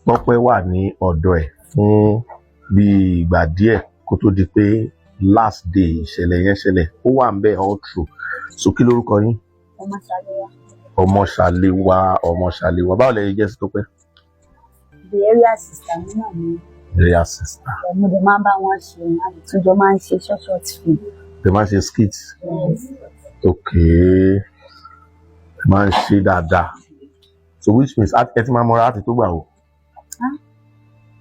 Tọ́pẹ́ wà ní ọ̀dọ̀ ẹ̀ fún bí ìgbà díẹ̀ kó tó di pé last day ìṣẹ̀lẹ̀ yẹn ṣẹlẹ̀ ó wà ń bẹ̀ all through. So kí lórúkọ yín? Ọmọṣàléwá. Báwo lẹ jẹ́ sí Tọ́pẹ́? The area sister mi náà ni. Area sister. Mo dẹ̀ máa ń bá wọn ṣe àtúnjọ máa ń ṣe short film. Ẹ máa ń ṣe skits? Yes. Okay. Ẹ máa ń ṣe dáadáa. So which means ẹ ti máa mọ́ra láti tó gbà wò?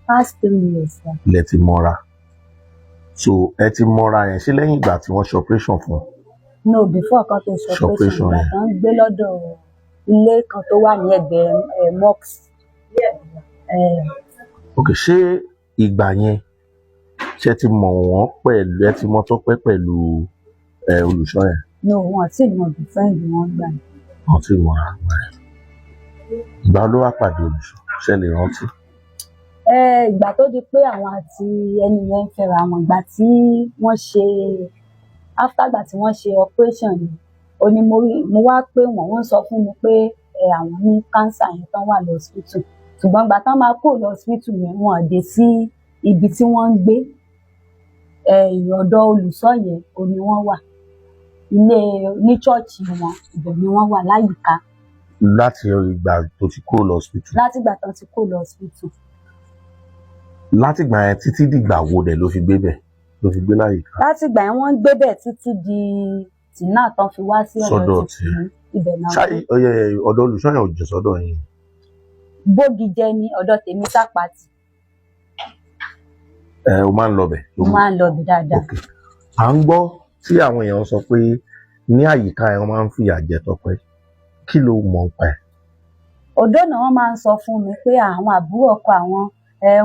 Past 3 years. Lẹ ti mọ́ra. So ẹ ti mọ́ra yẹn ṣé lẹ́yìn ìgbà tí wọ́n ṣe operation fún? No, before kan tó ṣe operation yẹn. Kan gbé lọ́dọ̀ ilé kan tó wà ní ẹ̀gbẹ́ Mox. Okay, ṣé ìgbà yẹn ṣé ti mọ̀ wọ́n pẹ̀lú ẹ ti mọ̀ Tọ́pẹ́ pẹ̀lú olùṣọ́ yẹn? No, wọn ti mọ̀ bí friend wọn gbà. Wọ́n ti mọ̀ àgbà ẹ̀. Ìgbà ló wá pàdé olùṣọ́ ṣé lè rántí? Ìgbà tó di pé àwọn àti ẹni yẹn ń fẹ́ra wọn ìgbà tí wọ́n ṣe after ìgbà tí wọ́n ṣe operation yìí ó ní mo wá pé wọ́n sọ fún mi pé àwọn ní cancer yẹn tán wà lọ hospital ṣùgbọ́n ìgbà tán máa kó lọ hospital yẹn wọ́n dé sí ibi tí wọ́n ń gbé ọ̀dọ̀ olùṣọ́ yẹn ó ní wọ́n wà ilé ní chọ́ọ̀chì wọn ibẹ̀ ni wọ́n wà láyìíká. Láti ìgbà tó ti kó lọ hospital? Láti ìgbà tán ti kó lọ hospital. Láti ìgbà yẹn títí dìgbà wo dẹ̀ ló fi gbé bẹ̀ ló fi gbé láyìíká? Láti ìgbà yẹn wọ́n ń gbé bẹ̀ títí di tìǹà tán fi wá sí ọ̀dọ̀ tí ibẹ̀ náà. Ṣáà ọ̀dọ̀ olùṣọ́ yẹn ò jẹ́ sọ́dọ̀ yín? Bógijẹ ní ọ̀dọ̀ tèmi Sápàtì. O máa ń lọ bẹ̀? Mo máa ń lọ bẹ̀ dáadáa. Okay. À ń gbọ́ tí àwọn èèyàn sọ pé ní àyíká ẹ̀ wọ́n máa ń fìyà jẹ Tọ́pẹ́ kí ló mọ̀ pa ẹ̀? Ọ̀dọ̀ náà wọ́n máa ń sọ fún mi pé àwọn àbúrò ọkọ àwọn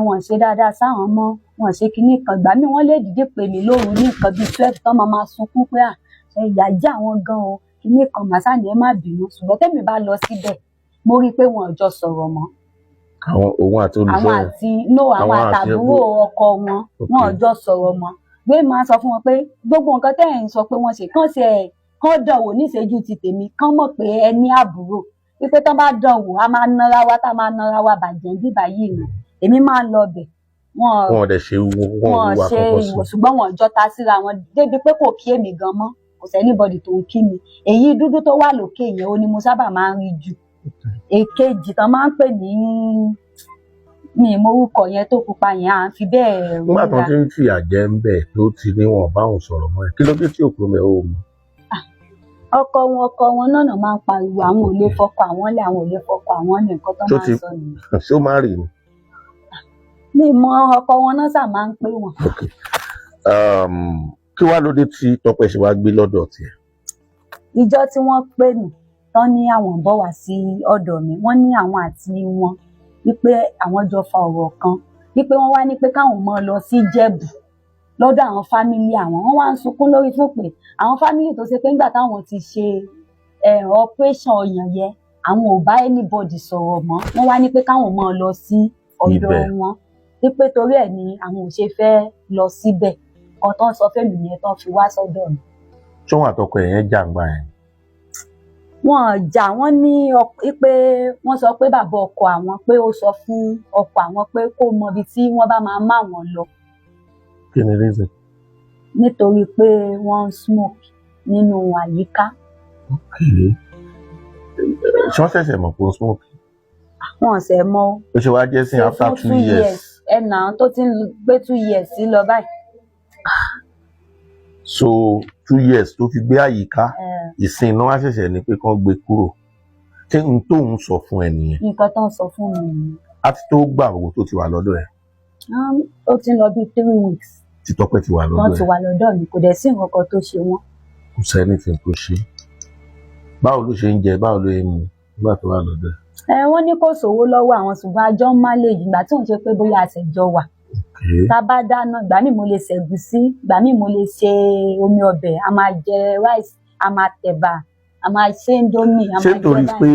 wọn ṣe dáadáa sáwọn mọ́ wọn ṣe kinní kan gbà mí wọ́n lè dìde pè mí lóru ní nǹkan bíi 12 tán máa sunkún pé ìyà jẹ àwọn gan o kinní kan màsá ni ẹ má bínú ṣùgbọ́n tẹ́mi bá lọ síbẹ̀ mo rí i pé wọn ò jọ sọ̀rọ̀ mọ́. Òun àti olùṣọ́ yẹn? Àwọn àtàbúrò ọkọ wọn ò jọ sọ̀rọ̀ mọ́ gbé máa sọ fún wọn pé gbogbo nǹkan tẹ́ ẹ̀ ń sọ pé wọ́n ṣe kán dánwò níṣẹ́jú ti tèmi kán mọ̀ pé ẹ ní àbúrò wípé tán bá dánwò a máa nára wa tá a máa nára wa bàjẹ́ bíbá yìí ni èmi máa ń lọ bẹ̀. Wọn ò dẹ̀ ṣe ìwò ṣùgbọ́n wọn jọ ta síra wọn débi pé kò kí èmi gan mọ́ kò sẹ́nibọ̀dì tó ń kí mi èyí dúdú tó wà lókè yẹn ó ní mo sábà máa ń rí jù èkejì tán máa ń pè ní mi ìmọ̀rúkọ yẹn tó pupa yẹn à ń fi bẹ́ẹ̀ nígbà tó ti ń fìyà jẹ ń bẹ̀ tó ti ní wọn báwọn sọ̀rọ̀ mọ́ ẹ kí ló dé tí òkú mẹ́ ó mu? ọkọ wọn náà máa ń pariwo àwọn ò lè fọkọ àwọn lé àwọn ò lè fọkọ àwọn lé nǹkan tó máa ń sọ nìyẹn. ṣé ó máa rì ni? mi mọ ọkọ wọn náà sà máa ń pè wọn. kí wàá ló dé tí Tọ́pẹ́ ṣe wá gbé lọ́dọ̀ tiẹ̀? ìjọ tí wọ́n pè mí tán ní àwọn ń bọ̀ wá sí ọ̀dọ̀ mi wọ́n ní àwọn àti wọn wípé àwọn jọ fa ọ̀rọ̀ kan wípé wọ́n wá ní pé káwọn mọ lọ sí Jẹ̀bú lọ́dọ̀ àwọn fámílì àwọn wọ́n wá ń sunkún lórí fún pé àwọn fámílì tó ṣe pé nígbà táwọn ti ṣe operation ọyàn yẹn àwọn ò bá anybody sọ̀rọ̀ mọ́ wọ́n wá ní pé káwọn mọ lọ sí ọ̀dọ̀ wọn wípé torí ẹ̀ ni àwọn ò ṣe fẹ́ lọ síbẹ̀ kan tán sọ fẹ́mi yẹn tán fi wá sọ́dọ̀ mi. ṣọ́wọ́n àtọkọ ẹ̀ yẹn jàǹgbà yẹn? Wọ́n jà wọ́n ní pé wọ́n sọ pé bàbá ọkọ àwọn pé ó sọ fún ọkọ àwọn pé kó mọ ibi tí wọ́n bá máa má wọn lọ. Kí ni reason? Nítorí pé wọ́n ń smoke nínú àyíká. Ṣé wọ́n ṣẹ̀ṣẹ̀ mọ̀ pé ó smoke? Wọ́n ṣẹ̀ mọ̀. Ó ṣe wá jẹ́ sí after 2 years. Ẹnà tó ti ń gbé 2 years sí lọ báyìí. So 2 years tó fi gbé àyíká ìsìn náà wá ṣẹ̀ṣẹ̀ ní pé kán gbé kúrò. Ṣé n tó ń sọ fún ẹ nìyẹn? Nǹkan tó ń sọ fún mi nìyẹn. A ti tó gbà owó tó ti wà lọ́dọ̀ ẹ̀? Ó ti ń lọ bí 3 weeks. Tí Tọ́pẹ́ ti wà lọ́dọ̀ ẹ̀? Wọ́n ti wà lọ́dọ̀ mi kò dẹ̀ sí nǹkan kan tó ṣe wọ́n. Kò sẹ́ni tí tó ṣe. Báwo ló ṣe ń jẹ báwo ló ń mu nígbà tó wà lọ́dọ̀ ẹ̀? Wọ́n ní kò sówó lọ́wọ́ àwọn ṣùgbọ́n àjọ ń manage ìgbà tí òun ṣe pé bóyá àṣẹjọ wà. Tá a bá dáná ìgbà míì mo lè ṣẹ̀gúsí ìgbà míì mo lè ṣe omi ọbẹ̀ a máa jẹ rice a máa tẹ̀bà a máa ṣe indomie a máa jẹ báyìí. Ṣé torí pé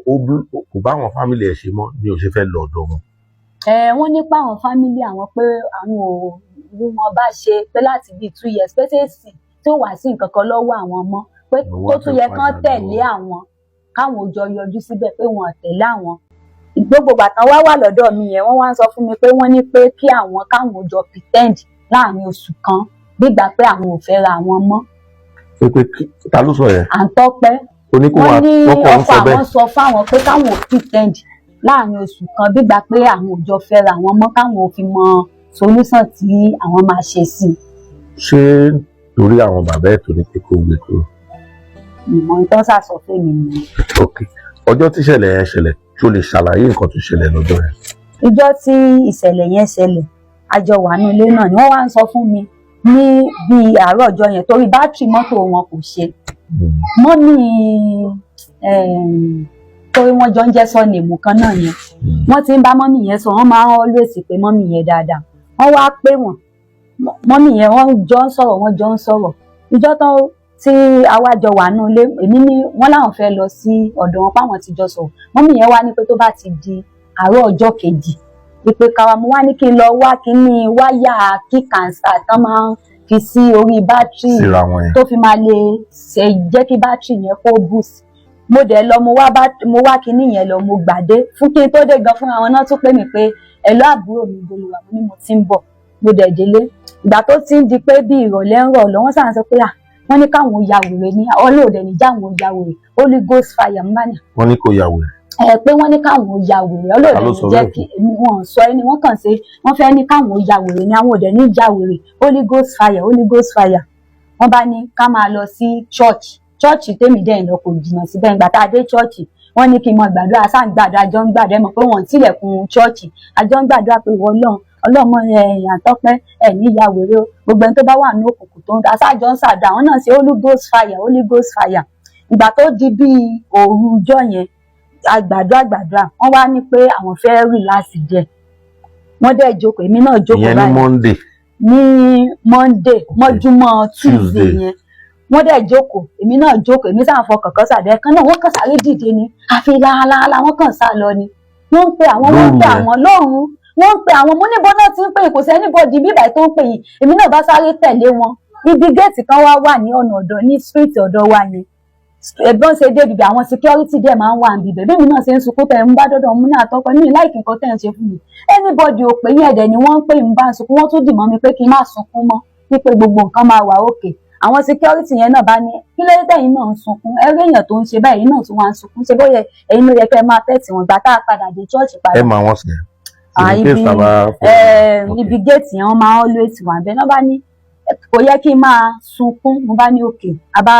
òun kò bá àwọn fámìlì ẹ̀ ṣe mọ́ ni ò ṣe fẹ́ lọ ọ̀dọ̀ wọn? Wọ́n nípa àwọn fámìlì àwọn pé àwọn ò rí wọn bá ṣe pé láti bíi 2 years pé tèsì tí ó wà sí nǹkan kan lọ́wọ́ àwọn mọ́ pé tó tún yẹ kán tẹ̀lé àwọn káwọn ò jọ yọjú síbẹ̀ pé wọn ò tẹ̀lé àwọn gbogbo ìgbà wá wà lọ́dọ̀ mi yẹn wọ́n wá ń sọ fún mi pé wọ́n ní pé kí káwọn jọ pretend láàrin oṣù kan gbígbà pé àwọn ò fẹ́ ra àwọn mọ́. pé ta ló sọ yẹn. Àǹtọ́pẹ́ wọ́n ní ọkọ àwọn sọ fáwọn pé káwọn ò pretend láàrin oṣù kan gbígbà pé àwọn ò jọ fẹ́ ra àwọn mọ́ káwọn ò fi mọ solution tí àwọn máa ṣe sí i. ṣé torí àwọn bàbá ẹ̀ tó ní pé kó gbé kúrò. ìmọ̀ ìtọ́ sàsọ fún mi nìyẹn. ok ọjọ́ tí ìṣẹ̀lẹ̀ yẹn ṣẹlẹ̀ tí o lè ṣàlàyé nǹkan tó ṣẹlẹ̀ lọ́jọ́ yẹn. ìjọ́ tí ìṣẹ̀lẹ̀ yẹn ṣẹlẹ̀ a jọ wà ní ilé náà ni wọ́n wá ń sọ fún mi ní bíi àárọ̀ ọjọ́ yẹn torí bátìrì mọ́tò wọn kò ṣe. mọ́mì torí wọ́n jọ ń jẹ́ sọ́ọ̀nìmù kan náà yẹn wọ́n ti ń bá mọ́mì yẹn sọ wọ́n máa ń always pé mọ́mì yẹn dáadáa wọ́n wá pé wọ́n mọ́mì yẹn wọ́n jọ ń sọ̀rọ̀ ìjọ́ tán tí àwa jọ wà nínú ilé èmi ní wọ́n láwọn fẹ́ lọ sí ọ̀dọ̀ wọn páwọn ti jọ sọ̀rọ̀ mọ́mì yẹn wá ní pé tó bá ti di àárọ̀ ọjọ́ kejì ìpè káwa mo wá ní kí n lọ wá kíní wáyà kíkànsá tán máa ń fi sí orí bátìrì tó fi máa lè ṣe jẹ́ kí bátìrì yẹn kó boost mo dẹ̀ lọ mo wá kíní yẹn lọ mo gbàdé fún kí n tó dé gan fún àwọn náà tún pè mí pé ẹ̀lọ́ àbúrò mi gbólóhùn àwọn ni mo ti ń bọ̀ mo dẹ̀ délé ìgbà tó ti ń di pé bí ìrọ̀lẹ́ ń rọ̀ lọ wọ́n sàn sọ pé wọ́n ní káwọn ya wèrè ní ọlọ́ọ̀dẹ ní jáwọn ya wèrè Holy Ghost fire ń bá ní. wọ́n ní kò ya wèrè. pé wọ́n ní káwọn ya wèrè ọlọ́ọ̀dẹ ní jẹ́ kí wọ́n sọ ẹni wọ́n kàn ṣe wọ́n fẹ́ ní káwọn ya wèrè ní àwọn òdẹ ní ya wèrè Holy Ghost fire Holy Ghost fire. wọ́n bá ní ká máa lọ sí chọ́ọ̀chì tèmi dẹ́yìn lọ kò jìnnà síbẹ̀ ìgbà tá a dé chọ́ọ̀chì wọ́n ní kí n mọ gbàdúrà sáà ń gbàdúrà àjọ ń gbàdúrà mọ̀ pé wọ́n tilẹ̀kùn chọ́ọ̀chì àjọ ń gbàdúrà pé wọ́n ọlọ́mọ Àtọ́pẹ́ ní ìyá wèrè o gbogbo ẹni tó bá wà ní òkùnkùn tó ń da sáàjọ ń sàdá àwọn náà ṣe Holy Ghost fire Holy Ghost fire. ìgbà tó di bíi òru ọjọ́ yẹn àgbàdúrà wọ́n wá ní pé àwọn fẹ́ relax díẹ̀ wọ́n dẹ̀ jókòó èmi náà jókòó báyìí ní Monday mọ́júmọ́ Tuesday yẹn wọ́n dẹ̀ jókòó èmi náà jókòó èmi sáà fọkàn kan sàdé kan náà wọ́n kàn sáré dìde ni àfi láàlá wọ́n kàn sá lọ ni wọ́n ń pe àwọn lóru wọ́n ń pe àwọn mo níbo náà ti ń pè kò sẹ́ni bọ́ọ̀dì bíbà tó ń pè yìí èmi náà bá sáré tẹ̀lé wọn ibi géètì kan wà ní ọ̀nà ọ̀dọ̀ ní street ọ̀dọ̀ wa yẹn ẹ̀gbọ́n ṣe dé bìbí àwọn security dẹ̀ máa ń wà níbi bẹ́ẹ̀ mi náà ṣe ń sunkún tẹ̀ ń bá dọ́dọ̀ mú ní Àtọ́pẹ́ ní láìkí nǹkan tẹ̀ ń ṣe fún mi anybody ò pè yín ẹ̀dẹ̀ ni wọ́n ń pè ń bá ń sunkún wọ́n tún dì mọ́ mi pé kí n má sunkún mọ́ wípé gbogbo nǹkan máa wà òkè àwọn security yẹn náà bá ní kí ló dé yín náà ń sunkún ẹrí èèyàn tó ń ṣe báyìí náà tún wá ń sunkún ṣe bóyá ẹ̀yin ló yẹ kẹ́ máa tẹ̀sí wọn gbà tá a padà dé church padà. ẹ máa wọ́n sí ibi géètì yẹn wọ́n máa ń always wà bẹ́ẹ̀ náà bá ní kò yẹ kí n máa sunkún mo bá ní òkè a bá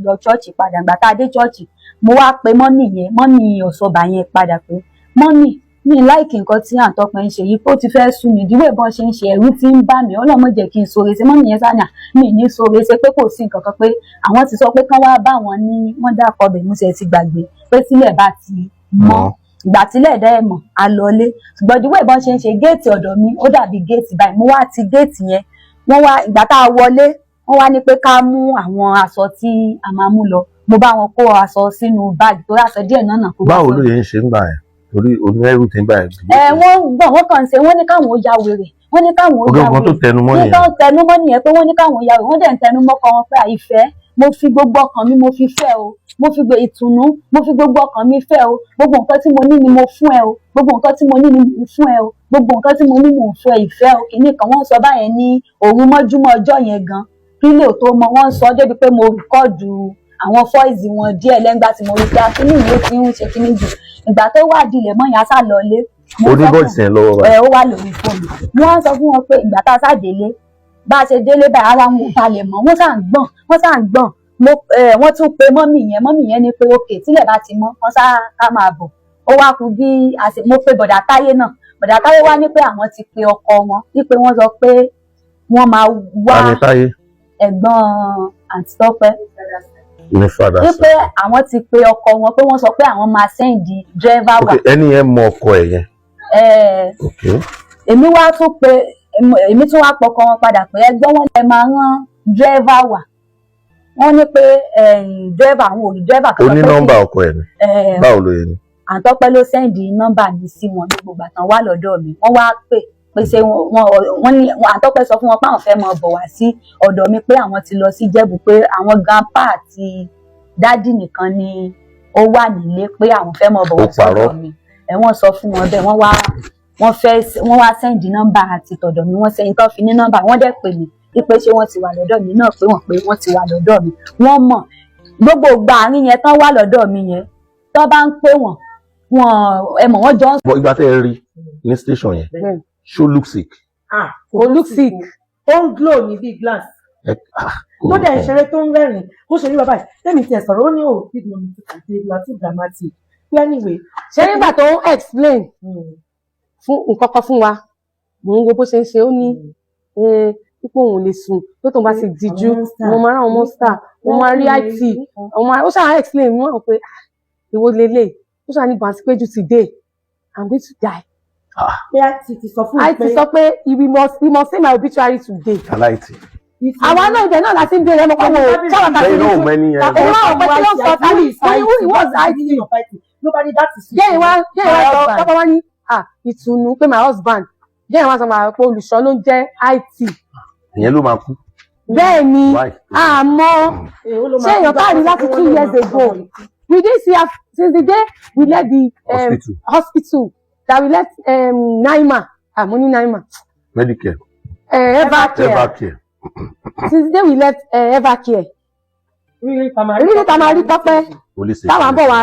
lọ church padà gbà tá a dé church mo wá pe mọ́mì ọ̀ṣọ́bà yẹn padà pé mọ́mì mi láìkì nǹkan tí Àtọ́pẹ́ ń ṣe yìí kó ti fẹ́ sú mi ìdíwọ́ ìbọn ṣe ń ṣe ẹ̀rù tí ń bà mí Ọlọ́mọ jẹ́ kí n sọ̀rọ̀ ṣe mọ́mì yẹn sáà mi ní sọ̀rọ̀ ṣe pé kò sí nǹkan kan pé àwọn ti sọ pé kán wá bá wọn ní wọ́n dákọ̀ bẹ̀ mú ṣe ti gbàgbé pé sílẹ̀ bá ti mọ́ ìgbà tílẹ̀ dẹ́ ẹ̀ mọ̀ a lọlé ṣùgbọ́n ìdíwọ́ ìbọn ṣe ń ṣe géètì ọ̀dọ̀ mi ó dàbí géètì báyìí mo wá ti géètì yẹn wọ́n wá ìgbà tá a wọlé wọ́n wá ní pé ká mú àwọn aṣọ tí a máa mú lọ mo bá wọn kó aṣọ sínú báàgì torí aṣọ díẹ̀ náà kó. báwo ló yẹ ń ṣe ń gbà yẹn torí onírẹ́rù ti ń gbà yẹn. wọ́n kàn ń ṣe wọ́n ní káwọn ó ya wèrè wọ́n ní káwọn ó ya wèrè ọgọ́gbọ́n tó tẹnumọ́ nìyẹn. nígbà tẹnumọ́ nìyẹn pé wọ́n ní káwọn ó ya wèrè wọ́n dẹ̀ ń tẹnumọ́ kan wọn pé àìfẹ́ mo fi gbogbo ọkàn mi mo fi fẹ́ o mo fi ìtùnú mo fi gbogbo ọkàn mi fẹ́ o gbogbo nǹkan tí mo ní ni mo fún ẹ o gbogbo nǹkan tí mo ní ni mo fún ẹ o gbogbo nǹkan tí mo ní mo fún ẹ ìfẹ́ o kìíní kan wọ́n sọ báyẹn ní òru mọ́júmọ́ ọjọ́ yẹn gan kí lè tó mọ wọ́n sọ débi pé mo rìkọ́ọ̀dù àwọn fọ́ìsì wọn díẹ̀ lẹ́ngbà tí mo rí pé akíní ìwé tí ń ṣe kíní jù ìgbà tó wà dilẹ̀ mọ́ yẹn sá lọlé. oníbọ̀sì yẹn lọ́wọ́ báyìí. ó wà lórí fóònù wọ́n á sọ fún wọn pé ìgbà tá a sá délé bá a ṣe délé báyìí ara wọn ò balẹ̀ mọ́ wọ́n sá ń gbọ̀n wọ́n tún pe mọ́mì yẹn ní pé òkè tílẹ̀ bá ti mọ́ wọ́n sá ká máa bọ̀ ó wá kú bí mo pe bọ̀dà táyé náà bọ̀dà táyé wá ní pé àwọn ti pe ọkọ wọn wípé wọ́n sọ pé wọ́n máa wá ẹ̀gbọ́n àǹtí Tọ́pẹ́ wípé àwọn ti pe ọkọ wọn pé wọ́n sọ pé àwọn máa sẹ́ǹdì dírẹ́fà wá. ẹni yẹn mọ ọkọ ẹ̀ yẹn. èmi tún wá pọkọ wọn padà pé ẹgbọ́n wọn lè máa rán dírẹ́fà wá wọ́n ní pé dírẹ́fà àwọn òrí dírẹ́fà kan. ó ní nọ́mbà ọkọ ẹ̀ ni báwo ló yẹ ni. Àtọ́pẹ́ ló sẹ́ǹdì nọ́mbà mi sí wọn ní gbogbo àtàn wà lọ́dọ̀ mi wọ́n wá pè ṣe wọ́n ní Àtọ́pẹ́ sọ fún wọn pé àwọn fẹ́ mọ bọ̀ wá sí ọ̀dọ̀ mi pé àwọn ti lọ sí Jẹ̀bú pé àwọn grandpa àti dádì nìkan ni ó wà nílé pé àwọn fẹ́ mọ bọ̀ wá sí ọ̀dọ̀ mi wọ́n sọ fún wọn bẹ́ẹ̀ wọ́n wá sẹ́ndì nọ́mbà àti tọ̀dọ̀ mi wọ́n sẹ́yìn tó fi ní nọ́mbà wọ́n dẹ̀ pè mí wípé ṣé wọ́n ti wà lọ́dọ̀ mi náà pé wọ́n ti wà lọ́dọ̀ mi wọ́n mọ̀ gbogbo ìgbà àárín yẹn tán wà lọ́dọ̀ mi yẹn tó bá ń pè wọ́n ẹ mọ̀ wọ́n jọ. bọ́ ìgbà tẹ́ ẹ rí ní station yẹn ṣó look sick. Ó look sick ó ń glow ní bíi glass ló dẹ̀ ń ṣeré tó ń rẹ́rìn ó ṣe rí bàbá yìí lẹ́mi tiẹ̀ sọ̀rọ̀ ó ní òbí mi ti pàdé láti dramatic pé anyway. ṣé nígbà tó ń explain fún nǹkan kan fún wa mò ń wo bó ṣe ń ṣe ó ní pípọ̀ òun lè sùn pé tóun bá ti dijú mo máa ráwọn monster mo máa rí it ó ṣáà explain mú àwọn pé ìwo lélẹ̀ ó ṣáà ní bàtí péjú ti dé I'm going to die. pé it sọ fún mi pé it sọ pé he must say my obituary today. aláìtì. àwọn náà ibẹ̀ náà láti ń bèrè ẹmọ kan wò ṣáà tàbí lẹ́yìn náà mẹ́ni yẹn. èyí wà ọ̀pẹ tí wọ́n sọ tàbí who was it. nobody that is. jẹ́ ìwà sọ tọ́pọ̀ wá ní ìtùnú pé my husband jẹ́ ìwà sọ máa pé olùṣọ́ ló ń jẹ́ it. ìyẹn ló máa kú. bẹ́ẹ̀ ni àmọ́ ṣé èèyàn káàrí láti 2 years ago we did see her since the day we left the hospital that we left Naima àmúní Naima. Medicare. Evercare. Since the day we left Evercare. Really tamari tọ́pẹ́ táwọn àbọ̀ wá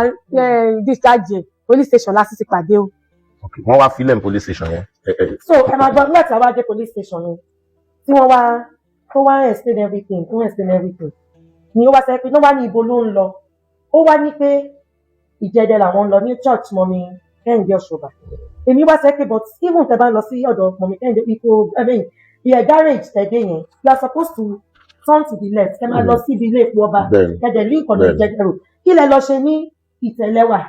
discharge police station láti ti pàdé o. wọ́n wá fílẹ̀ ní police station yẹn. so ẹ máa gbọ́ nígbà tí a wá dé police station yẹn tí wọ́n wá explain everything ni ó wá sẹ́ pé ní wọ́n wá ní ibo ló ń lọ ó wá ní pé Ìjẹ̀dẹ̀ làwọn ń lọ ní church mọ́mi Kẹ́hìndé Ọ̀ṣọ́bà èmi wá sẹ́ pé but even tẹ́ bá lọ sí ọ̀dọ̀ mọ́mi Kẹ́hìndé ìyẹn garage tẹ̀dé yẹn you are supposed to turn to the left kẹ́ máa lọ sí ibi ilé epo ọba kẹ́dẹ̀ link ọ̀nà Ìjẹ̀dẹ̀ road kí lẹ lọ ṣe ní Ìtẹ̀lẹ́wà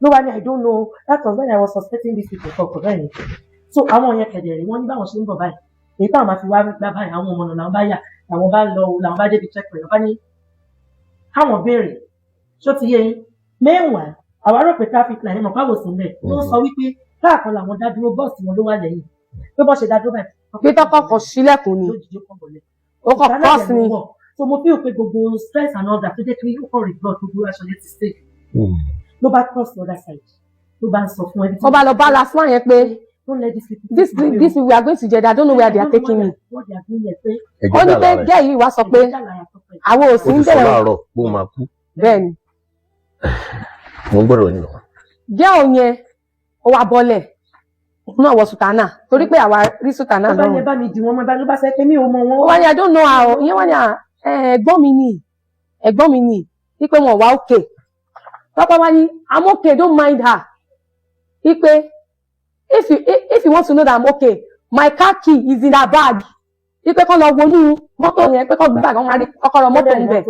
ló wá ní I don't know that was when I was suspecting this people for correct so àwọn yẹn kẹ̀dẹ̀ rí wọ́n ní báwọn ṣe ń bọ̀ báyìí èyí táwọn máa fi wá gbá báyìí àwọn ọmọ náà làwọn bá yà làwọn bá lọ làwọn bá débi check point làwọn bá ní káwọn béèrè ṣó ti yé yín mẹ́wàá àwọn arọ́pẹ̀ traffic line mọ̀ káwọ̀ sí ilẹ̀ wọ́n sọ wípé káàkan làwọn dá dúró bọ́ọ̀sì wọn ló wà lẹ́yìn pé bọ́ọ̀ ṣe dá dúró báyìí. pé tọkọ kọ sílẹ̀kùn ni ó kọ cross ni. so mo feel pé gbogbo stress and all that tó jẹ́ kí ó kọ̀ rí blood gbogbo aṣọ yẹn ti stay ló bá cross the other side ló bá ń sọ fún ẹbí. ó bá lọ bá last one yẹn pé this we are going to Jeddah I don't know where they are taking me. ó ní pé gẹ́ yìí wá sọ pé àwọn ò sí ń bẹ̀rẹ̀. ó ti sọ láàárọ̀ bó máa kú. bẹ́ẹ̀ni. mo ń gbọ́dọ̀ yín lọ. gẹ́ òun yẹn ó wá bọ́lẹ̀ òun náà wọ sùtánà torí pé àwa rí sùtánà náà. ọba yẹn bá mi dì wọ́n bá ló bá sẹ́ pé mi ò mọ wọn. ó wá ní I don't know how ìyẹn wá ní ẹ̀gbọ́n mi ni wípé wọn wá òkè pápá wá ní I'm okay don't mind her wípé if you want to know that I'm okay my car key is in her bag wípé kọ́ lọ wọnú mọ́tò yẹn pé kọ́ gbé bag wọ́n máa rí kọ́kọ́rọ́ mọ́tò níbẹ̀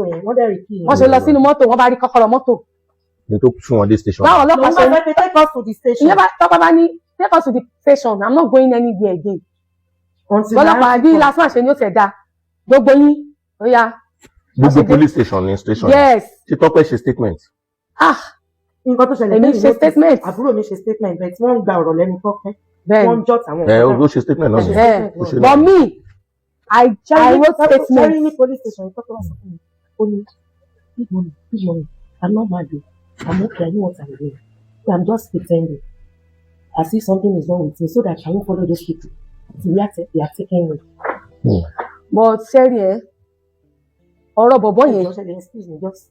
wọ́n ṣe lọ sínú mọ́tò wọ́n bá rí kọ́kọ́rọ́ mọ́tò. ní tó fún wọn dé station. báwọn ọlọ́pàá ṣe ní take us to the station. ìyẹn bá tọ́pọ̀ bá ní take us to the station I'm not going anywhere again. ọlọ́pàá bí lásán ṣe ní ó tẹ̀ da gbogbo yín ó yá. gbogbo police station ní station. yes. ṣé Tọ́pẹ́ ṣe statement. nǹkan tó ṣẹlẹ̀ èmi ṣe statement. àbúrò mi ṣe statement bẹ́ẹ̀ tí wọ́n ń gba ọ̀rọ̀ lẹ́nu Tọ́pẹ́ wọ́n ń jọ́ tàwọn. ó ṣe statement náà. but me I wrote statement. sẹ́rí ní police station Tọ́pẹ́ wà sọ fún mi ó ní big money I'm not mad o I'm okay I know what I'm doing I'm just pretending as if something is wrong with me so that I won't follow those people they are taking me. but sẹ́rí ọ̀rọ̀ bọ̀bọ̀ yẹn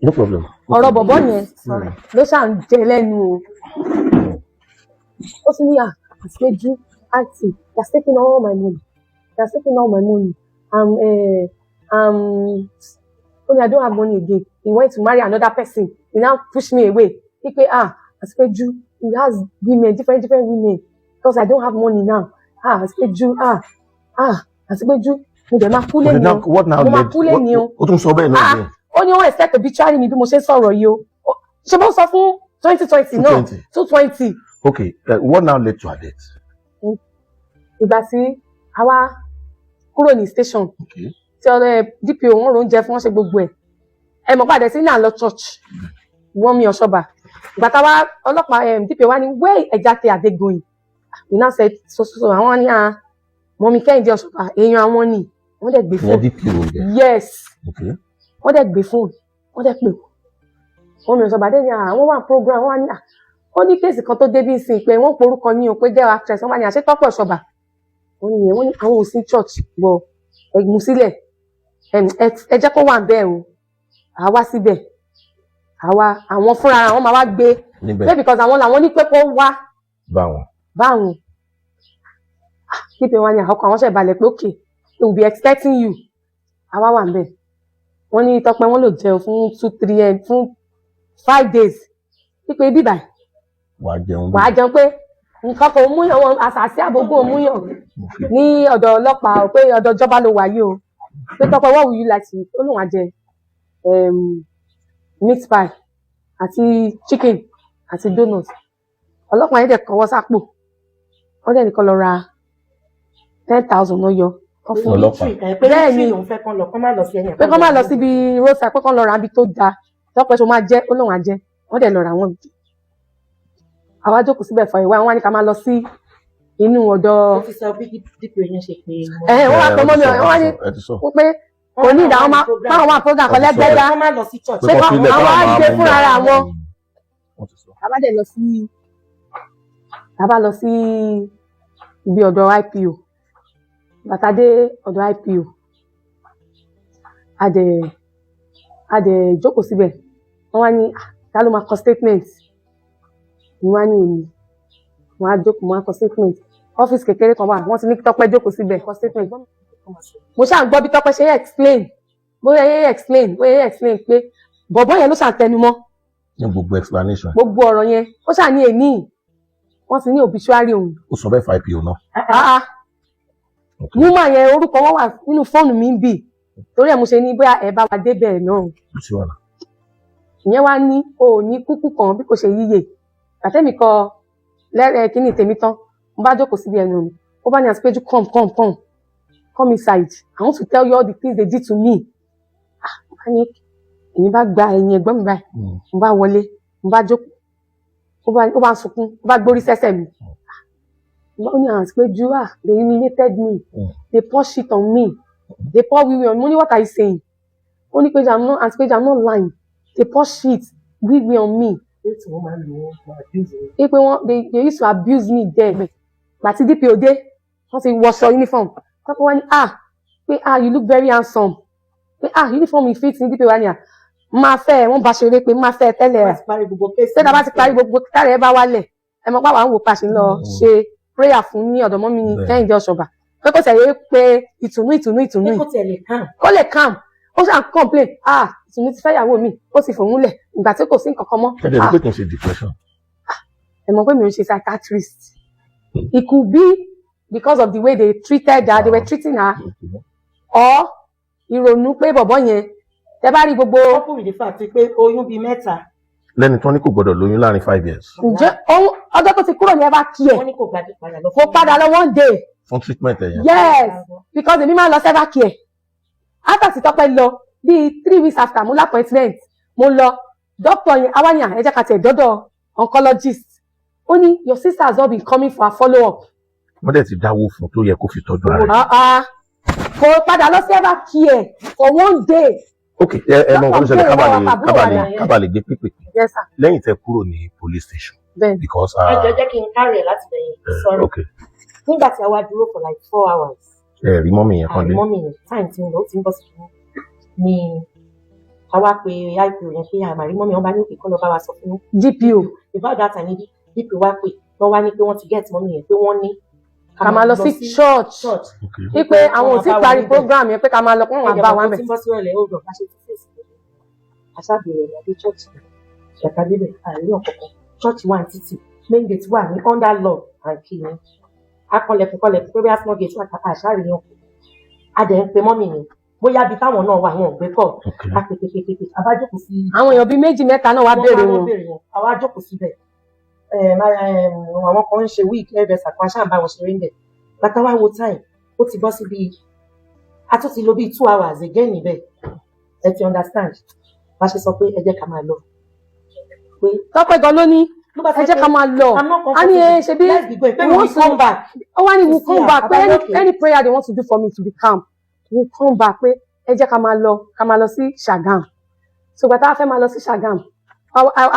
no problem. ọ̀rọ̀ bọ̀bọ̀ yẹn ló ṣà ń jẹ lẹ́nu o ó sì ní àṣejù àti they are taking all my money only I don't have money again he went to marry another person he now push me away he pe àṣejù he has women different women because I don't have money now àṣejù àṣejù mo dẹ̀ máa kú lé ní o mo máa kú lé ní o ó tún sọ bẹ́ẹ̀ náà ni. ó ní wọ́n expect obituary mi bí mo ṣe ń sọ̀rọ̀ yìí o ṣe bó sọ fún 2020 náà 220. okay what now led to her death. ìgbà tí a wá kúrò ní station tí ọ̀rẹ́ DPO wọn rò ń jẹ fún wọn ṣe gbogbo ẹ̀ mọ̀ padà sí náà lọ church wọ́n mi Ọ̀ṣọ́bà ìgbà táwa ọlọ́pàá DPO wá ní where exactly are they going we now said so àwọn ní mọ̀mí Kẹ́hìndé Ọ̀ṣọ́bà èèyàn àwọn ni wọ́n dẹ̀ gbé fóònù. yes wọ́n dẹ̀ gbé fóònù wọ́n dẹ̀ pè wọ́n mi Ọ̀ṣọ́bà dé ní àwọn wà program wọ́n ní ó ní kéèsì kan tó débí sí pé wọ́n porúkọ yín o pé jẹ́ actress wọ́n bá ní àṣẹ Tọ́pẹ́ Ọ̀ṣọ́bà wọ́n ní yẹn wọ́n ní àwọn ò sí church bọ̀ ẹ̀gbùn sílẹ̀ ẹ jẹ́ kó wà ń bẹ́ẹ̀ o àwa síbẹ̀ àwa àwọn fúnra àwọn máa wá gbé níbẹ̀ because àwọn làwọn ní pé kó wá báwọn níbi wọn ni àkọ́kọ́ àwọn ṣe balẹ̀ pé okay they will be expecting you àwa wà ń bẹ̀ wọ́n ní Tọ́pẹ́ wọn lò jẹun fún 2-3 fún 5 days pípé bíbà wàá jẹun pé nǹkan kan múyàn wọn àṣàṣì àbógún múyàn ní ọ̀dọ̀ ọlọ́pàá pé ọ̀dọ̀ ìjọba ló wà yìí o pé Tọ́pẹ́ what will you like to eat ó lóun á jẹ meat pie àti chicken àti donut ọlọ́pàá yẹn dẹ̀ kọ́wọ́ sápò wọ́n dẹ̀ nìkan lọ ra 10,000 náà yọ bẹ́ẹ̀ ni pé kán má lọ síbi roadside pé kán lọ ra ibi tó dáa Tọ́pẹ́ tó máa jẹ́ ó lóun á jẹ wọ́n dẹ̀ lọ ra wọn. àwa jókòó síbẹ̀ fọ ìwé àwọn wá ní ká máa lọ sí inú ọ̀dọ̀ wọ́n wá pọ̀ mọ́ mi wọ́n wá ní pé kò ní ìdá máa wà program kan lẹ́gbẹ́dá pé àwọn á gbé fúnra ara wọn. tàbá lọ sí ibi ọ̀dọ̀ IPO bàtà dé ọ̀dọ̀ IPO a dẹ̀ jókòó síbẹ̀ wọ́n wá ní ta ló máa kọ statement ni wọ́n á ní èmi wọ́n á jókòó wọ́n á kọ statement ọ́fíìsì kékeré kan wà wọ́n ti ní Tọ́pẹ́ jókòó síbẹ̀ kọ statement mo ṣáà ń gbọ́ bí Tọ́pẹ́ ṣe explain pé bọ̀bọ́ yẹn ló ṣàtẹnumọ́ ní gbogbo explanation gbogbo ọ̀rọ̀ yẹn ó ṣáà ní èmi wọ́n ti ní obituary òun. ó sọ bẹ́ẹ̀ fa IPO náà. woman yẹn orúkọ wọn wà nínú fóònù mi ń bì torí ẹ̀ mo ṣe ní bóyá ẹ bá wa débẹ̀ náà. ìyẹn wá ní o ò ní kúkú kan bí kò ṣe yíyè àtẹ́mi kọ kíní tèmi tán mo bá jókòó síbi ẹnu mi ó bá ní àsìpéjú come inside I want to tell you all the things they did to me. èmi bá gba ẹ̀yìn ẹ̀gbọ́n mi báyìí mo bá wọlé mo bá jókòó ó bá ń sunkún ó bá gbórí sẹ́sẹ̀ mi ó ní àsìpéjú they humiliated me they pour shit on me they pour wiwi on me mo ní what are you saying ó ní pé I'm not lying they pour shit wiwi on me. pé they used to abuse me there. Gbàtí DPO dé wọ́n ti wọṣọ uniform Tọ́pẹ́ wá ní pé you look very handsome pé uniform yìí fit ní DPO wá ní máa fẹ́ wọ́n bá ṣeré pé máa fẹ́ tẹ́lẹ̀ rẹ̀ tẹ́lẹ̀ bá ti parí gbogbo tẹ́lẹ̀ bá wálẹ̀ ẹ mọ̀ pàwọn àwọn òpàṣẹ lọ ṣe prayer fún ní ọ̀dọ̀ mọ́mí Kẹ́hìndé Ọ̀ṣọ́bà pé kò tẹ̀lé pé ìtùnú kó lè calm ó ṣàn complain ìtùnú ti fẹ́ ìyàwó mi ó sì fòun lẹ̀ ìgbà tí kò sí nǹkan kan mọ́. ẹ dẹ̀ pé kì í ṣe depression. ẹ mọ̀ pé mi ò ṣe psychiatrist it could be because of the way they treated her they were treating her or ìrònú pé bọ̀bọ̀ yẹn tẹ bá rí gbogbo. ọkùnrin ìdí fàtí pé oyún bíi 3. lẹ́ni tó ní kò gbọ́dọ̀ lóyún láàrin 5 years. ǹjẹ́ ọjọ́ tó ti kúrò ní ẹ bá kí ẹ kó padà lọ 1 day. fún treatment ẹ̀ yẹn. yes because èmi máa ń lọ sẹ́fà kí ẹ after tí Tọ́pẹ́ lọ bíi 3 weeks after mo lápọ̀ìntment mo lọ doctor yẹn awáyàn ẹ jẹ́ ká tẹ̀ dọ́dọ̀ oncologist ó ní your sister has not been coming for her follow up. wọ́n dẹ̀ ti dáwó fún tó yẹ kó fi tọ́jú ara rẹ̀. kò padà lọ sẹ́fà kí ẹ for 1 day. ok ẹ mọ nǹkan tó ṣẹlẹ̀ kábàlẹ̀ gbé pípé lẹ́yìn tẹ́ kúrò ní police station. because jẹ́ kí n kárẹ̀ láti bẹ̀yìn sọ̀rọ̀ nígbà tí a wá dúró for like 4 hours. rí mọ́mì yẹn kan dé. mọ́mì yẹn time tí mo ti ń bọ̀ sí fún ni a wá pe IPO yẹn pé àmàrí mọ́mì wọn bá ní òkè kọ́ lọ bá wa sọ fún DPO about that time ní DPO wá pé wọ́n wá ní pé wọ́n ti get mọ́mì yẹn pé wọ́n ní ká máa lọ sí church wípé àwọn ò tí parí program yẹn pé ká máa lọ kó wọn bá wa mẹ. aṣáàbẹ̀rẹ̀ ní adé church ṣàkàdébẹ̀ àìrí ọ̀kọ̀ọ̀kan church wà ní títì main gate wà ní under law and key ni akọlẹ̀kùn pé bí small gate wà kápá àṣàrí yàn adẹ̀ ń pe mọ́mì ni bóyá bí táwọn náà wà wọn ò gbé kọ́ apèpèpèpè abájókòó sí. àwọn èèyàn bíi 2-3 náà wá béèrè wọn. àwa jókòó síbẹ̀ àwọn kan ń ṣe week hairdresser kan aṣáà ń bá wọn ṣeré ń bẹ̀ bàtà wá wo time ó ti bọ́ sí bíi a tún ti lò bíi 2 hours again níbẹ̀ ẹ ti understand bá ṣe sọ pé ẹ jẹ́ ká máa lọ. Tọ́pẹ́ gan ló ní ẹ jẹ́ ká máa lọ a ní ẹ ṣe bí wọ́n come back ó wá ní we come back pé any prayer they want to do for me to be calm we come back pé ẹ jẹ́ ká máa lọ sí Ṣàgámù so gbàtà fẹ́ máa lọ sí Ṣàgámù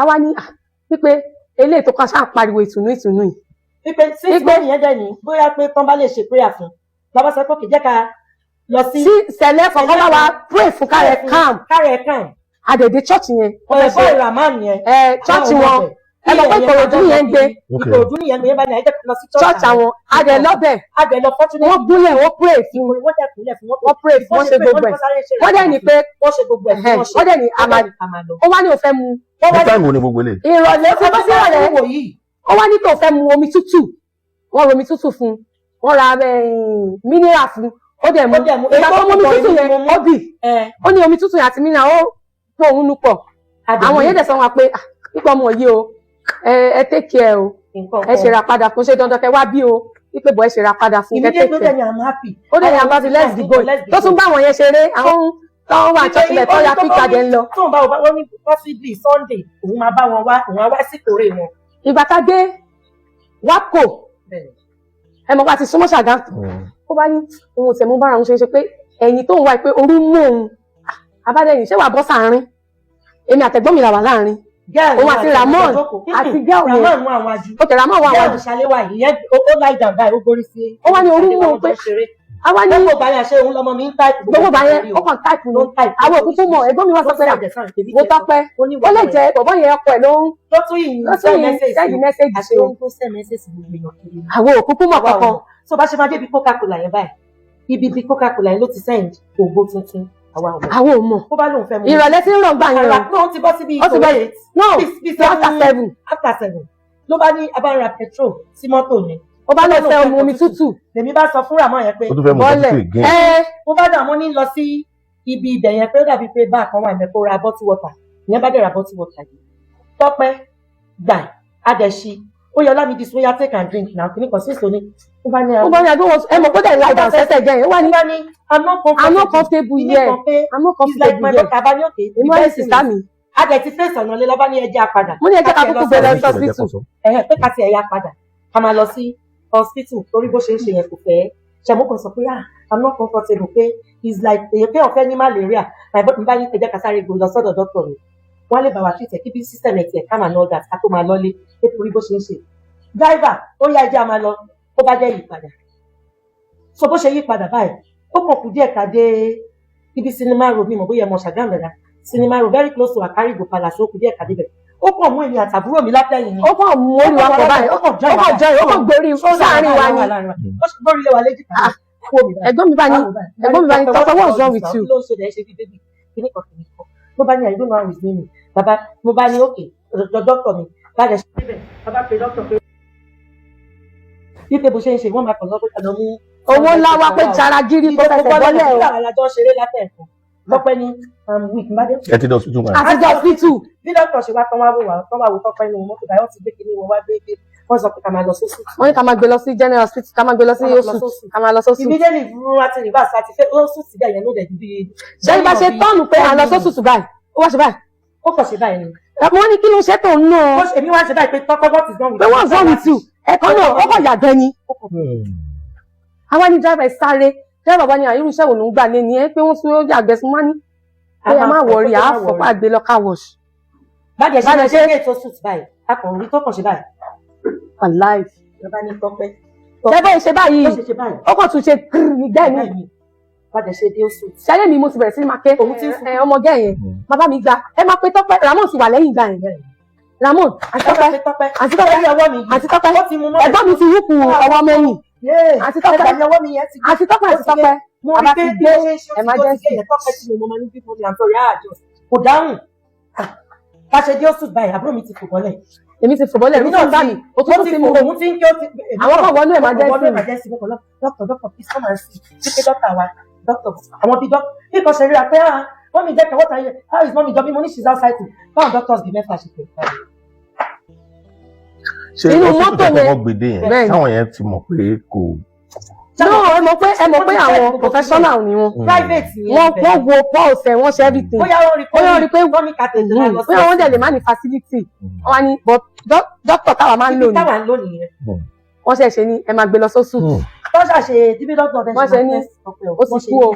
àwa ní wípé eléyìí tó kàn ṣáà pariwo ìtùnú yìí. pípé sí ìgbóhùn yẹn dẹ̀ ní bóyá pé tán bá lè ṣe prayer fún lọ́wọ́ sọ pé kì í jẹ́ ká lọ sí sẹ̀lẹ̀ kọ̀ọ̀kan bá wa pray fún kárẹ̀ calm kárẹ̀ calm àdèdè church yẹn. ọ̀rẹ́ ìràmán yẹn church wọn ẹ mọ̀ pé Ìkòròdú yẹn ń gbé Ìkòròdú yẹn gbé yẹn bá ní ẹjẹ́ lọ sí church àwọn adẹ̀ lọ́bẹ̀ adẹ̀ lọ fọ́túnẹ̀ wọ́n gúnlẹ̀ wọ́n pray fún wọ́n dẹ̀ kúnlẹ̀ fún wọ́n pray fún wọ́n ṣe gbogbo ẹ̀ wọ́n dẹ̀ ní pé wọ́n ṣe gbogbo ẹ̀ fún wọ́n dẹ̀ ní àmàlò ó wá ní ó fẹ́ mu ní táìmù ni gbogbo eléyìí. ìrọ̀lẹ́ tí wọ́n sí ìrọ̀lẹ́ ó wá ní tó fẹ́ mu omi tútù wọ́n romi tútù fún wọ́n ra mineral fún ó dẹ̀ mu ìgbà tó omi tútù yẹn ó bì ó ní omi tútù yẹn àti mineral ó pọ̀ òun nù pọ̀ àwọn yẹn dẹ̀ sọ wọn pé pípọ̀ ọmọ yìí o ẹ take care o ẹ ṣe ra padà fún ṣe dandan kẹ wá bí o wípé bọ̀ ẹ ṣe ra padà fún kẹ take care ó dẹ̀ ní àbá fi let's go tó tún bá àwọn yẹn ṣeré àwọn tó wà chọ́ọ̀tìlẹ̀ tó ya píkà dẹ̀ ń lọ. tó ń bá wọn ní possibly Sunday òun máa bá wọn wá òun á wá sí kórè wọn. ìgbà tá a dé WAPCO ẹ mọ̀ pé ti súnmọ́ Ṣàgámù ó bá ní ohun tẹ̀ mú bára òun ṣe pé ẹ̀yìn tó ń wá pé orú mú òun abádẹ́yìn ṣé wàá bọ́ sáàárín èmi àtẹ̀gbọ́n mi là wà láàárín òun àti Ramon àti gẹ́ọ̀ yẹn ó tẹ̀ Ramon wà wájú. ṣàléwà ìyẹn ó láì jàǹbá ó gorí sí i. ó wá ní orú mú òun pé àwa ní gbogbo bàyà ṣe òun lọmọ mi ń táìpù. gbogbo bàyà ó kàn táìpù ló ń táìpù àwọn òkú tó mọ ẹ̀gbọ́n mi wá sọ pé mo tọpẹ ó lè jẹ bọ̀bọ́ yẹn ọkọ ẹ̀ ló ń sẹ́yìn mẹ́sẹ̀gì ṣe àwọn òkú tó mọ̀ kankan. tó bá ṣe máa débi Coca-Cola yẹn báyìí ibi bí Coca-Cola yẹn ló ti send ògbó tuntun àwọn ò mọ̀ ó bá lóun fẹ́ mu ìrọ̀lẹ́ tí ń rọ̀ gbà yẹn o ó ti bọ́ síbi ó ti bọ́ no after 7 ló bá ní abára petrol sí mọ́tò yẹn ó bá lọ fẹ́ omi tútù lèmi bá sọ fún Ramon yẹn pé bọ́lẹ̀ mo bá Ramon ní lọ sí ibi ibẹ̀ yẹn pé ó dàbí pé bá kan wà ní kó ra bottle water ìyẹn bá dẹ̀ ra bottle water yìí Tọ́pẹ́ gbà adẹ̀ṣí ó yọ Lámìdí sóyá take and drink náà kìíní kan sí ìsòní ó bá ní àdúgbò ẹ mọ̀ kó dẹ̀ láì dàn sẹ́sẹ̀ jẹ́ yẹn ó wá ní I'm not comfortable here I'm not comfortable here èmi wá ní sísá mi adẹ̀ ti fèsì ọ̀nà lé lọ́ba ní ẹjẹ́ apadà mo ní ẹjẹ́ ká kúkú gbé lọ sí hospital pé ká ti ẹ̀yà padà ká máa lọ sí hospital torí bó ṣe ń ṣe yẹn kò fẹ́ ṣàmúkàn sọ pé I'm not comfortable pé it's like èyàn pé ọ̀fẹ́ ní malaria àìbọ́ mi bá ní ẹjẹ́ ká sáré gbòó lọ sọ́dọ̀ dọ́kítọ̀ mi wọ́n lè bá wa treat ẹ̀ kí bí system ẹ̀ tiẹ̀ calm and all that ká tó máa lọ́lé pé torí bó ṣe ń ṣe driver ó yá ẹjẹ́ a máa lọ ó bá jẹ́ yípadà so bó ṣe yípadà báyìí ó kàn kú díẹ̀ ká dé ibi sinimá road mi mọ̀ bóyá ẹ̀mọ Ṣàgámù rẹ̀ sinimá road very close to Akarigo Palace ó kú díẹ̀ ká débẹ̀ ó kàn mú èmi àtàbúrò mi látẹ̀yìn ni ó kàn mú orí wa pọ̀ báyìí ó kàn gbórí sáàrin wa ni ó sì gbórí lé wa léjì kan ẹ̀gbọ́n mi bá ní Tọ́pẹ́ what's wrong with you. ló bá ní I don't know how his name is bàbá mo bá ní òkè dọ́kítọ̀ mi bá dẹ̀ ṣe bẹ́ẹ̀ bàbá pe dọ́kítọ̀ pé wípé bó ṣe ń ṣe wọ́n máa kàn lọ́pẹ́ kan lọ mú owó ńlá wa pé jaragiri kó fẹsẹ̀ bọ́lẹ̀ o. àwọn alájọ ṣeré látẹ̀kọ́ Tọ́pẹ́ ní week mbadé. ẹ ti dọ̀ hospital man. àti dọ̀ hospital. bí dọ́kítọ̀ ṣe wá tán wá wò Tọ́pẹ́ nínú mọ́tò báyọ̀ ti gbé kinní wọn wá gbé wọ́n sọ pé ká máa lọ sósù. wọ́n ní ká máa gbé lọ sí general hospital ká máa gbé lọ sí oṣù ká máa lọ sósù. immediately fún wa ti reverse àti fẹ́ oṣù ti bẹ̀ yẹn ló dẹ̀ bí. ṣé ibà ṣe tọ́ọ̀nù pé à ń lọ sósù báyìí ó wá ṣe báyìí. ó kàn ṣe báyìí ni. wọ́n ní kí ló ṣe tó ń ná. èmi wá ṣe báyìí pé Tọ́pẹ́ what is wrong with you. pé what's wrong with you ẹ̀kọ́ náà ó kàn yàgbẹ́ ni. àwa ní driver sáré driver bá ní àyírú iṣẹ́ òun gbà lé ní ẹ pé wọ́n tún ó yàgbẹ́ sí mọ́ní. pé ẹ má wọrí àáfọ̀pá gbé lọ car wash. bàjẹ́ ṣe é tó suit báyìí akọ̀rin tó kàn ṣe báyìí. alive. ìjọba ní Tọ́pẹ́. tẹ́fẹ́ ṣe báyìí ó kàn tún ṣe kiri gbẹ́ mi. bàjẹ́ ṣe dé oṣù. ṣẹlẹ̀ mi mo ti bẹ̀rẹ̀ sí ní máa ké ọmọge yẹn bàbá mi gba ẹ máa pe Tọ́pẹ́ Ramon ti wà lẹ́yìn ìgbà yẹn. Ramon àti Tọ́pẹ́ ẹ̀gbọ́n mi ti yípo ọwọ́ mẹ́yìn àti Tọ́pẹ́ àti Tọ́pẹ́ bàbá ti gbé emergency kò dáhùn bá ṣe dé oṣù báyìí àbúrò mi ti fò bọ́lẹ̀. èmi ti fò bọ́lẹ̀ èmi náà bá mi o tún ti mú òun ti ń kí ó ti. àwọn kan wọnú emergency mo kàn lọ dókítà please come and see títí dókítà wa dókítà àwọn bíi dókítà bí kò ṣe rí apẹ́ wọ́n mi jẹ́ kẹ́wọ́ta yẹ how is mommy jọbí mo ní she's outside too báwọn doctors bíi mẹ́fà ṣe pé. ṣé hospital tó kọ́kọ́ gbèdé yẹn táwọn yẹn ti mọ̀ pé kò. no ẹ mọ̀ pé àwọn professional ni wọn private ni wọ́n wo pulse ẹ̀ wọ́n ṣe everything bóyá wọ́n rí pé wọ́n ní kàtẹ́jì náà lọ sí bóyá wọ́n dẹ̀ lè má ní facility wọ́n ní but doctor táwa máa ń lò ní wọ́n ṣe ṣe ní ẹ máa gbé lọ sósù. wọ́n ṣàṣe díbí dọ́kítọ̀ ọ̀dẹ́ wọ́n ṣe ní ó ti kú o.